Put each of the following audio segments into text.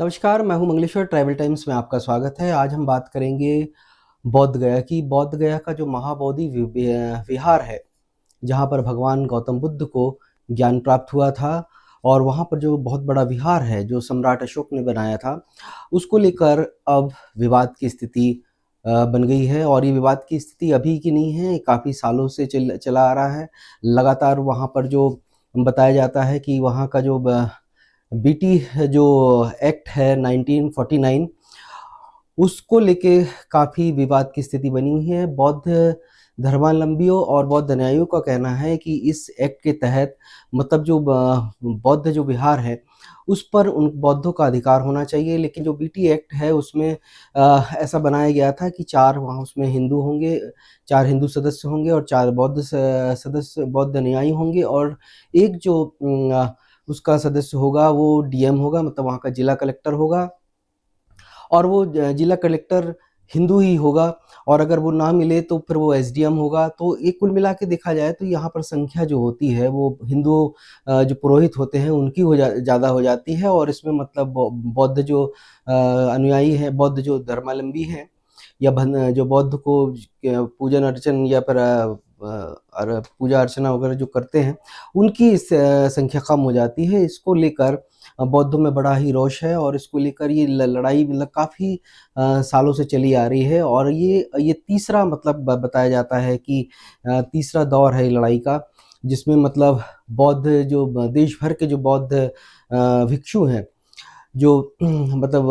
नमस्कार, मैं हूं मंगलेश्वर। ट्रैवल टाइम्स में आपका स्वागत है। आज हम बात करेंगे बौद्ध गया की। बौद्ध गया का जो महाबोधि विहार है, जहां पर भगवान गौतम बुद्ध को ज्ञान प्राप्त हुआ था, और वहां पर जो बहुत बड़ा विहार है जो सम्राट अशोक ने बनाया था, उसको लेकर अब विवाद की स्थिति बन गई है। और ये विवाद की स्थिति अभी की नहीं है, काफ़ी सालों से चला आ रहा है। लगातार वहाँ पर जो बताया जाता है कि वहाँ का जो बीटी जो एक्ट है 1949, उसको लेके काफ़ी विवाद की स्थिति बनी हुई है। बौद्ध धर्मावलंबियों और बौद्ध अनुयायियों का कहना है कि इस एक्ट के तहत मतलब जो बौद्ध जो विहार है, उस पर उन बौद्धों का अधिकार होना चाहिए। लेकिन जो बीटी एक्ट है उसमें ऐसा बनाया गया था कि 4 वहाँ उसमें हिंदू होंगे, 4 हिंदू सदस्य होंगे और 4 बौद्ध सदस्य बौद्ध अनुयायी होंगे, और एक जो उसका सदस्य होगा वो डीएम होगा, मतलब वहाँ का जिला कलेक्टर होगा, और वो जिला कलेक्टर हिंदू ही होगा। और अगर वो ना मिले तो फिर वो एसडीएम होगा। तो ये कुल मिला के देखा जाए तो यहाँ पर संख्या जो होती है वो हिंदू जो पुरोहित होते हैं उनकी ज़्यादा हो जाती है। और इसमें मतलब बौद्ध जो अनुयायी हैं, बौद्ध जो धर्मावलंबी हैं, या जो बौद्ध को पूजन अर्चन या फिर पूजा अर्चना वगैरह जो करते हैं, उनकी संख्या कम हो जाती है। इसको लेकर बौद्धों में बड़ा ही रोष है, और इसको लेकर ये लड़ाई मतलब काफ़ी सालों से चली आ रही है। और ये तीसरा मतलब बताया जाता है कि तीसरा दौर है लड़ाई का, जिसमें मतलब बौद्ध जो देश भर के जो बौद्ध भिक्षु हैं, जो मतलब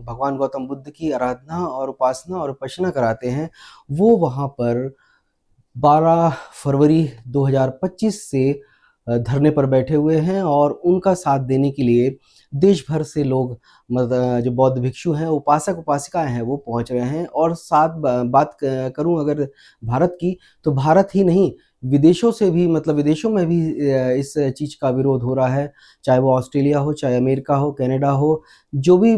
भगवान गौतम बुद्ध की आराधना और उपासना और उपासना कराते हैं, वो वहाँ पर 12 फरवरी 2025 से धरने पर बैठे हुए हैं। और उनका साथ देने के लिए देश भर से लोग मतलब जो बौद्ध भिक्षु हैं, उपासक उपासिकाएं हैं, वो पहुंच रहे हैं। और साथ बात करूं अगर भारत की, तो भारत ही नहीं, विदेशों से भी मतलब विदेशों में भी इस चीज़ का विरोध हो रहा है। चाहे वो ऑस्ट्रेलिया हो, चाहे अमेरिका हो, कनाडा हो, जो भी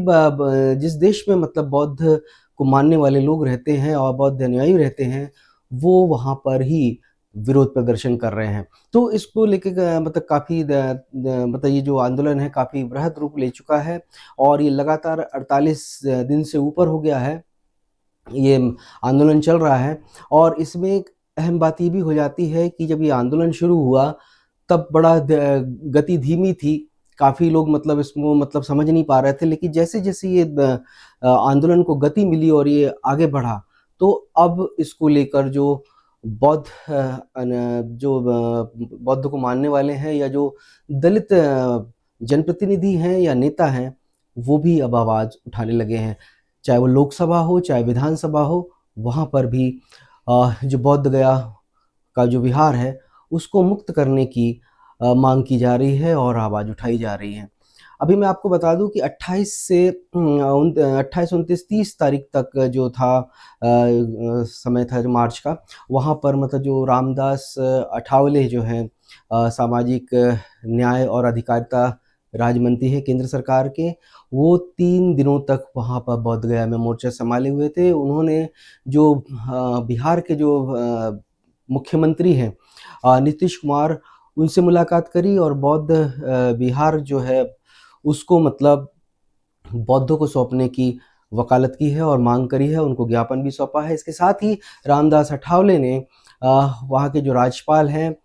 जिस देश में मतलब बौद्ध को मानने वाले लोग रहते हैं और बौद्ध अनुयायी रहते हैं, वो वहाँ पर ही विरोध प्रदर्शन कर रहे हैं। तो इसको लेके मतलब काफ़ी मतलब ये जो आंदोलन है काफ़ी बृहद रूप ले चुका है, और ये लगातार 48 दिन से ऊपर हो गया है, ये आंदोलन चल रहा है। और इसमें एक अहम बात ये भी हो जाती है कि जब ये आंदोलन शुरू हुआ तब बड़ा गति धीमी थी। काफ़ी लोग मतलब इसको मतलब समझ नहीं पा रहे थे, लेकिन जैसे-जैसे ये आंदोलन को गति मिली और ये आगे बढ़ा, तो अब इसको लेकर जो बौद्ध बौद्ध को मानने वाले हैं, या जो दलित जनप्रतिनिधि हैं या नेता हैं, वो भी अब आवाज़ उठाने लगे हैं। चाहे वो लोकसभा हो, चाहे विधानसभा हो, वहाँ पर भी जो बौद्ध गया का जो विहार है, उसको मुक्त करने की मांग की जा रही है और आवाज़ उठाई जा रही है। अभी मैं आपको बता दूं कि 28 से 28, 29, 30 तारीख तक जो था समय था जो मार्च का, वहाँ पर मतलब जो रामदास अठावले जो हैं सामाजिक न्याय और अधिकारिता राज्य मंत्री हैं केंद्र सरकार के, वो 3 दिनों तक वहाँ पर बौद्ध गया में मोर्चा संभाले हुए थे। उन्होंने जो बिहार के जो मुख्यमंत्री हैं नीतीश कुमार, उनसे मुलाकात करी, और बौद्ध बिहार जो है उसको मतलब बौद्धों को सौंपने की वकालत की है और मांग करी है, उनको ज्ञापन भी सौंपा है। इसके साथ ही रामदास अठावले ने वहाँ के जो राज्यपाल हैं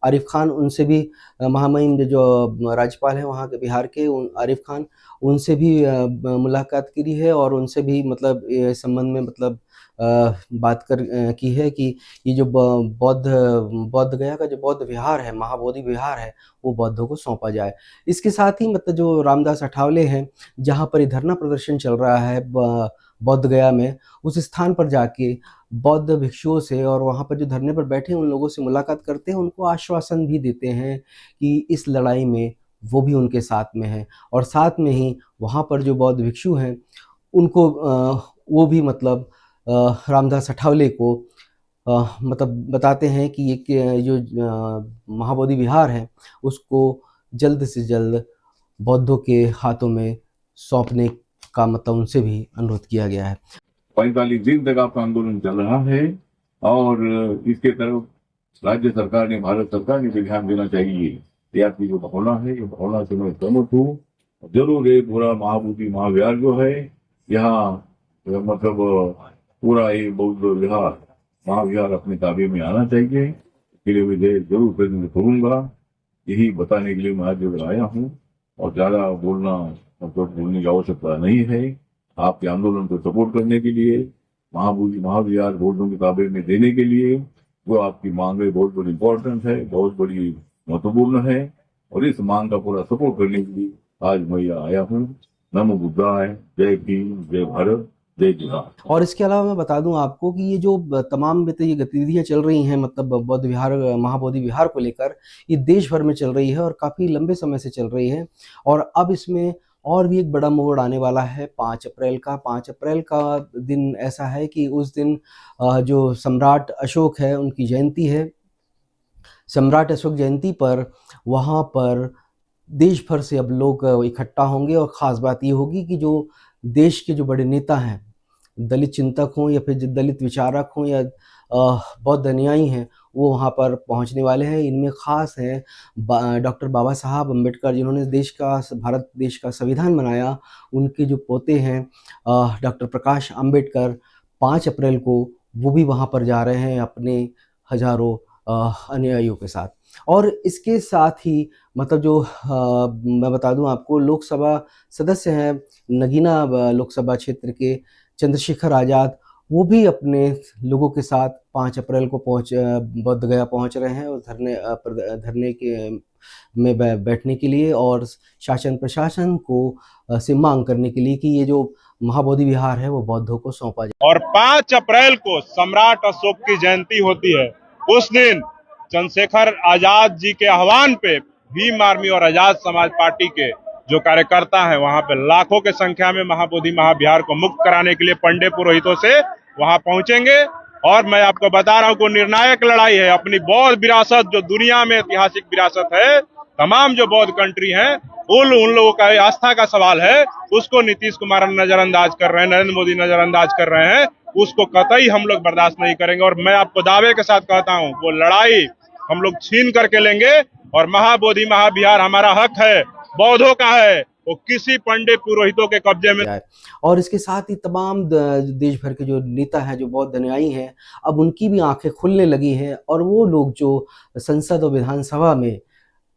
आरिफ खान, उनसे भी महामहिम जो राज्यपाल हैं वहाँ के बिहार के आरिफ खान, उनसे भी मुलाकात करी है, और उनसे भी मतलब इस संबंध में मतलब बात की है कि ये जो बौद्ध गया का जो बौद्ध विहार है, महाबोधि विहार है, वो बौद्धों को सौंपा जाए। इसके साथ ही मतलब जो रामदास अठावले हैं, जहाँ पर ये धरना प्रदर्शन चल रहा है बौद्ध गया में, उस स्थान पर जाके बौद्ध भिक्षुओं से और वहाँ पर जो धरने पर बैठे हैं उन लोगों से मुलाकात करते हैं, उनको आश्वासन भी देते हैं कि इस लड़ाई में वो भी उनके साथ में हैं। और साथ में ही वहाँ पर जो बौद्ध भिक्षु हैं उनको वो भी मतलब रामदास अठावले को मतलब बताते हैं कि ये जो महाबोधि विहार है उसको जल्द से जल्द बौद्धों के हाथों में सौंपने का मतलब उनसे भी अनुरोध किया गया है। 45 दिन तक आपका आंदोलन चल रहा है और इसके तरफ राज्य सरकार ने, भारत सरकार ने भी ध्यान देना चाहिए। यात्री जो माहौल है, ये माहौल से मैं सहमत हूँ जरूर ये पूरा महाबोधि महाविहार जो है यहाँ मतलब पूरा ये बौद्ध विहार महाविहार अपने ताबे में आना चाहिए। इसके लिए मैं जरूर प्रयत्न करूंगा। यही बताने के लिए मैं आज इधर आया हूँ। और ज्यादा बोलना मतलब बोलने की आवश्यकता नहीं है। आपके आंदोलन को सपोर्ट करने के लिए, महाबोधि महाविहार बौद्धों के ताबे में देने के लिए जो आपकी मांग है बहुत बड़ी इंपॉर्टेंट है, बहुत बड़ी महत्वपूर्ण है। और इस मांग का पूरा सपोर्ट करने के लिए आज मैं यहाँ आया हूँ। नमो बुद्धाय, जय भीम, जय भारत, जय जिहाद। और इसके अलावा मैं बता दूं आपको कि ये जो तमाम ये गतिविधियां चल रही हैं, मतलब बौद्ध विहार महाबोधि विहार को लेकर, ये देश भर में चल रही है और काफ़ी लंबे समय से चल रही है। और अब इसमें और भी एक बड़ा मोड़ आने वाला है 5 अप्रैल का। 5 अप्रैल का दिन ऐसा है कि उस दिन जो सम्राट अशोक है उनकी जयंती है। सम्राट अशोक जयंती पर वहाँ पर देश भर से अब लोग इकट्ठा होंगे। और ख़ास बात ये होगी कि जो देश के जो बड़े नेता हैं, दलित चिंतक हों या फिर दलित विचारक हों या बौद्ध अनुयायी हैं, वो वहाँ पर पहुँचने वाले हैं। इनमें ख़ास हैं डॉक्टर बाबा साहब अम्बेडकर, जिन्होंने भारत देश का संविधान बनाया। उनके जो पोते हैं डॉक्टर प्रकाश अम्बेडकर, 5 अप्रैल को वो भी वहाँ पर जा रहे हैं अपने हज़ारों अनुयायियों के साथ। और इसके साथ ही मतलब जो मैं बता दूं आपको, लोकसभा सदस्य हैं नगीना लोकसभा क्षेत्र के चंद्रशेखर आज़ाद, वो भी अपने लोगों के साथ 5 अप्रैल को बोध गया पहुंच रहे हैं और धरने के में बैठने के लिए और शासन प्रशासन को से मांग करने के लिए कि ये जो महाबोधि विहार है वो बौद्धों को सौंपा जाए। और 5 अप्रैल को सम्राट अशोक की जयंती होती है। उस दिन चंद्रशेखर आजाद जी के आह्वान पे भीम आर्मी और आजाद समाज पार्टी के जो कार्यकर्ता हैं वहां पे लाखों के संख्या में महाबोधि महाविहार को मुक्त कराने के लिए पंडे पुरोहितों से वहां पहुंचेंगे। और मैं आपको बता रहा हूं कि निर्णायक लड़ाई है। अपनी बौद्ध विरासत जो दुनिया में ऐतिहासिक विरासत है, तमाम जो बौद्ध कंट्री हैं उन लोगों का आस्था का सवाल है, उसको नीतीश कुमार नजरअंदाज कर रहे हैं, नरेंद्र मोदी नजरअंदाज कर रहे हैं। उसको कतई हम लोग बर्दाश्त नहीं करेंगे। और मैं आपको दावे के साथ कहता हूं वो लड़ाई हम लोग छीन करके लेंगे। और महाबोधि महाविहार हमारा हक है, बौद्धों का है, वो किसी पंडित पुरोहितों के कब्जे में। और इसके साथ ही तमाम देश भर के जो नेता हैं, जो बौद्ध अनुयायी हैं, अब उनकी भी आंखें खुलने लगी हैं। और वो लोग जो संसद और विधानसभा में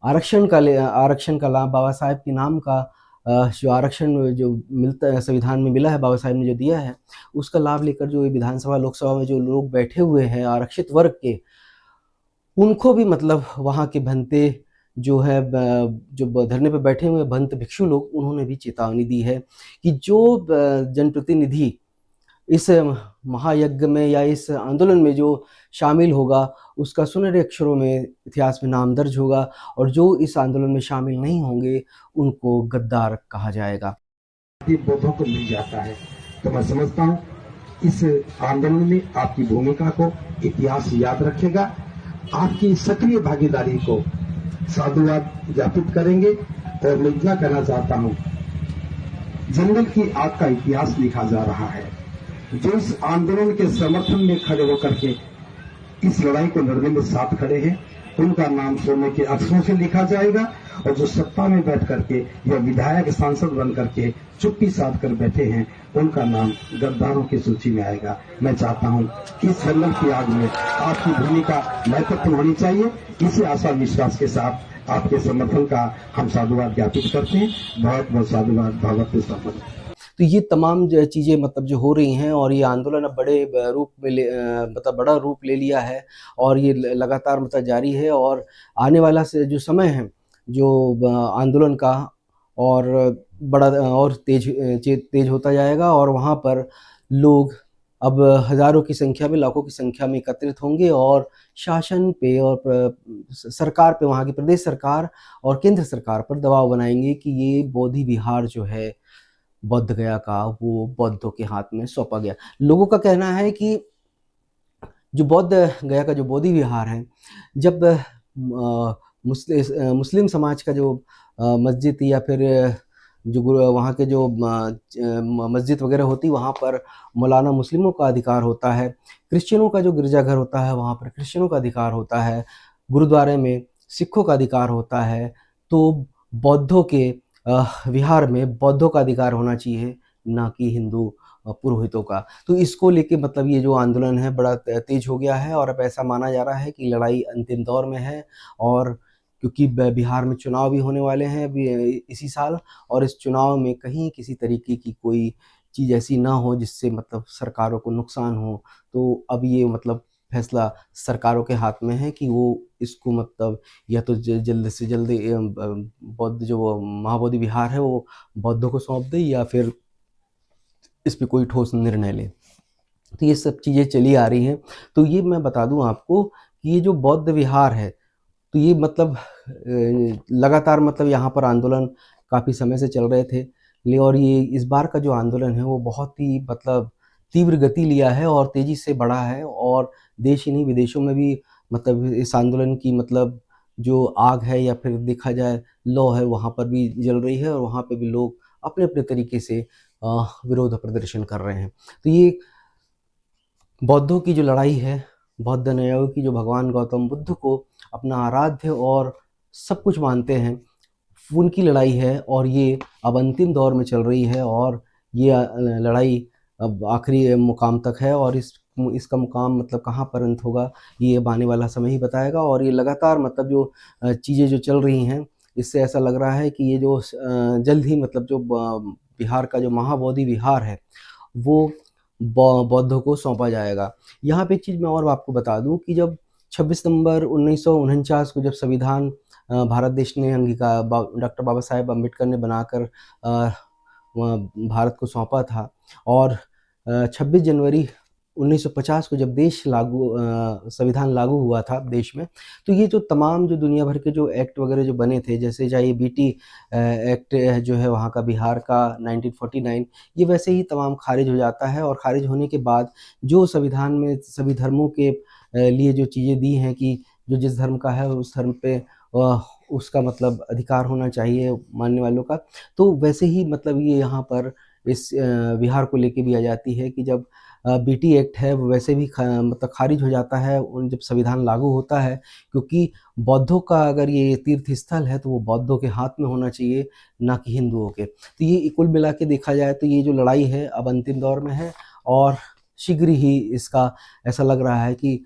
आरक्षण का लाभ, बाबा साहेब के नाम का जो आरक्षण जो मिलता है, संविधान में मिला है, बाबा साहेब ने जो दिया है, उसका लाभ लेकर जो विधानसभा लोकसभा में जो लोग बैठे हुए हैं आरक्षित वर्ग के, उनको भी मतलब वहाँ के भंते जो है, जो धरने पर बैठे हुए भंत भिक्षु लोग, उन्होंने भी चेतावनी दी है कि जो जनप्रतिनिधि इस महायज्ञ में या इस आंदोलन में जो शामिल होगा, उसका सुनहरे अक्षरों में इतिहास में नाम दर्ज होगा। और जो इस आंदोलन में शामिल नहीं होंगे उनको गद्दार कहा जाएगा। बौद्धों को मिल जाता है। तो मैं समझता हूँ इस आंदोलन में आपकी भूमिका को इतिहास याद रखेगा। आपकी सक्रिय भागीदारी को साधुवाद ज्ञापित करेंगे। और मैं इतना कहना चाहता हूँ, जंगल की आग का इतिहास लिखा जा रहा है। जो इस आंदोलन के समर्थन में खड़े होकर के इस लड़ाई को लड़ने में साथ खड़े हैं, उनका नाम सोने के अक्षरों से लिखा जाएगा। और जो सत्ता में बैठ करके या विधायक सांसद बन करके चुप्पी साध कर बैठे हैं, उनका नाम गद्दारों की सूची में आएगा। मैं चाहता हूं कि इस जंगल की आग में आपकी भूमिका महत्वपूर्ण होनी चाहिए। इसी आशा विश्वास के साथ आपके समर्थन का हम साधुवाद ज्ञापित करते हैं। बहुत बहुत साधुवाद। भगवत सफल। तो ये तमाम चीज़ें मतलब जो हो रही हैं, और ये आंदोलन अब बड़े रूप में मतलब बड़ा रूप ले लिया है और ये लगातार मतलब जारी है। और आने वाला से जो समय है जो आंदोलन का, और बड़ा और तेज होता जाएगा। और वहाँ पर लोग अब हज़ारों की संख्या में, लाखों की संख्या में एकत्रित होंगे और शासन पे और सरकार पे, वहाँ की प्रदेश सरकार और केंद्र सरकार पर दबाव बनाएंगे कि ये बोधि विहार जो है बौद्ध गया का, वो बौद्धों के हाथ में सौंपा गया। लोगों का कहना है कि जो बौद्ध गया का जो बोधि विहार है, जब मुस्लिम समाज का जो मस्जिद या फिर जो वहाँ के जो मस्जिद वगैरह होती, वहाँ पर मौलाना मुस्लिमों का अधिकार होता है। क्रिश्चियनों का जो गिरजाघर होता है, वहाँ पर क्रिश्चियनों का अधिकार होता है। गुरुद्वारे में सिखों का अधिकार होता है। तो बौद्धों के विहार में बौद्धों का अधिकार होना चाहिए, ना कि हिंदू पुरोहितों का। तो इसको लेके मतलब ये जो आंदोलन है बड़ा तेज हो गया है और अब ऐसा माना जा रहा है कि लड़ाई अंतिम दौर में है। और क्योंकि बिहार में चुनाव भी होने वाले हैं अभी इसी साल, और इस चुनाव में कहीं किसी तरीके की कोई चीज़ ऐसी ना हो जिससे मतलब सरकारों को नुकसान हो। तो अब ये मतलब फैसला सरकारों के हाथ में है कि वो इसको मतलब या तो जल्द से जल्द बौद्ध जो महाबोधि विहार है वो बौद्धों को सौंप दे, या फिर इस पे कोई ठोस निर्णय ले। तो ये सब चीज़ें चली आ रही हैं। तो ये मैं बता दूं आपको कि ये जो बौद्ध विहार है, तो ये मतलब लगातार मतलब यहाँ पर आंदोलन काफ़ी समय से चल रहे थे। और ये इस बार का जो आंदोलन है वो बहुत ही मतलब तीव्र गति लिया है और तेज़ी से बढ़ा है, और देश ही नहीं विदेशों में भी मतलब इस आंदोलन की मतलब जो आग है या फिर देखा जाए लौ है वहाँ पर भी जल रही है, और वहाँ पे भी लोग अपने-अपने तरीके से विरोध प्रदर्शन कर रहे हैं। तो ये बौद्धों की जो लड़ाई है, बौद्ध अनुयायियों की, जो भगवान गौतम बुद्ध को अपना आराध्य और सब कुछ मानते हैं, उनकी लड़ाई है, और ये अब अंतिम दौर में चल रही है। और ये लड़ाई अब आखिरी मुकाम तक है, और इसका मुकाम मतलब कहाँ पर अंत होगा ये अब आने वाला समय ही बताएगा। और ये लगातार मतलब जो चीज़ें जो चल रही हैं, इससे ऐसा लग रहा है कि ये जो जल्द ही मतलब जो बिहार का जो महाबोधि विहार है वो बौद्धों को सौंपा जाएगा। यहाँ पे एक चीज़ मैं और आपको बता दूँ कि जब 26 नवंबर 1949 को जब संविधान भारत देश ने डॉक्टर बाबा साहेब अम्बेडकर ने बनाकर भारत को सौंपा था, और 26 जनवरी 1950 को जब संविधान लागू हुआ था देश में, तो ये जो तमाम जो दुनिया भर के जो एक्ट वगैरह जो बने थे, जैसे चाहे बीटी एक्ट जो है वहाँ का बिहार का 1949, ये वैसे ही तमाम खारिज हो जाता है। और खारिज होने के बाद जो संविधान में सभी धर्मों के लिए जो चीज़ें दी हैं कि जो जिस धर्म का है उस धर्म पे उसका मतलब अधिकार होना चाहिए मानने वालों का, तो वैसे ही मतलब ये यहाँ पर इस विहार को लेके भी आ जाती है कि जब बीटी एक्ट है वो वैसे भी मतलब खारिज हो जाता है जब संविधान लागू होता है, क्योंकि बौद्धों का अगर ये तीर्थ स्थल है तो वो बौद्धों के हाथ में होना चाहिए, ना कि हिंदुओं के। तो ये कुल मिला के देखा जाए तो ये जो लड़ाई है अब अंतिम दौर में है, और शीघ्र ही इसका ऐसा लग रहा है कि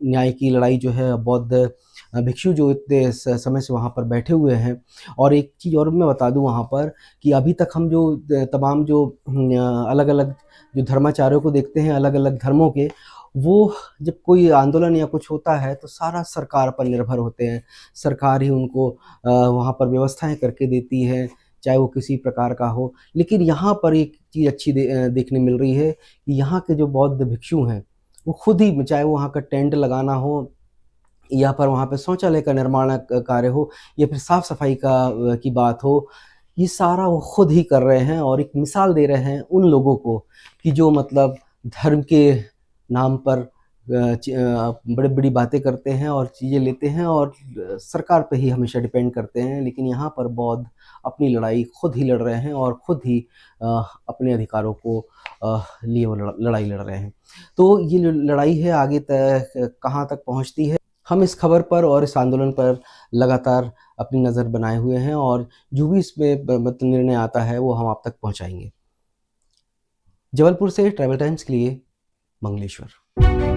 न्याय की लड़ाई जो है बौद्ध भिक्षु जो इतने समय से वहाँ पर बैठे हुए हैं। और एक चीज़ और मैं बता दूँ वहाँ पर कि अभी तक हम जो तमाम जो अलग-अलग जो धर्माचार्यों को देखते हैं, अलग-अलग धर्मों के, वो जब कोई आंदोलन या कुछ होता है तो सारा सरकार पर निर्भर होते हैं। सरकार ही उनको वहाँ पर व्यवस्थाएँ करके देती है, चाहे वो किसी प्रकार का हो। लेकिन यहाँ पर एक चीज़ अच्छी देखने मिल रही है कि यहाँ के जो बौद्ध भिक्षु हैं, वो खुद ही, चाहे वो वहाँ का टेंट लगाना हो, या पर वहाँ पे शौचालय का निर्माण कार्य हो, या फिर साफ-सफाई की बात हो, ये सारा वो खुद ही कर रहे हैं, और एक मिसाल दे रहे हैं उन लोगों को कि जो मतलब धर्म के नाम पर बड़ी-बड़ी बातें करते हैं और चीज़ें लेते हैं, और सरकार पे ही हमेशा डिपेंड करते हैं। लेकिन यहाँ पर बौद्ध अपनी लड़ाई खुद ही लड़ रहे हैं, और खुद ही अपने अधिकारों को लिए वो लड़ाई लड़ रहे हैं। तो ये जो लड़ाई है आगे कहाँ तक पहुँचती है, हम इस खबर पर और इस आंदोलन पर लगातार अपनी नज़र बनाए हुए हैं, और जो भी इसमें मतलब निर्णय आता है वो हम आप तक पहुँचाएँगे। जबलपुर से ट्रैवल टाइम्स के लिए मंगलेश्वर।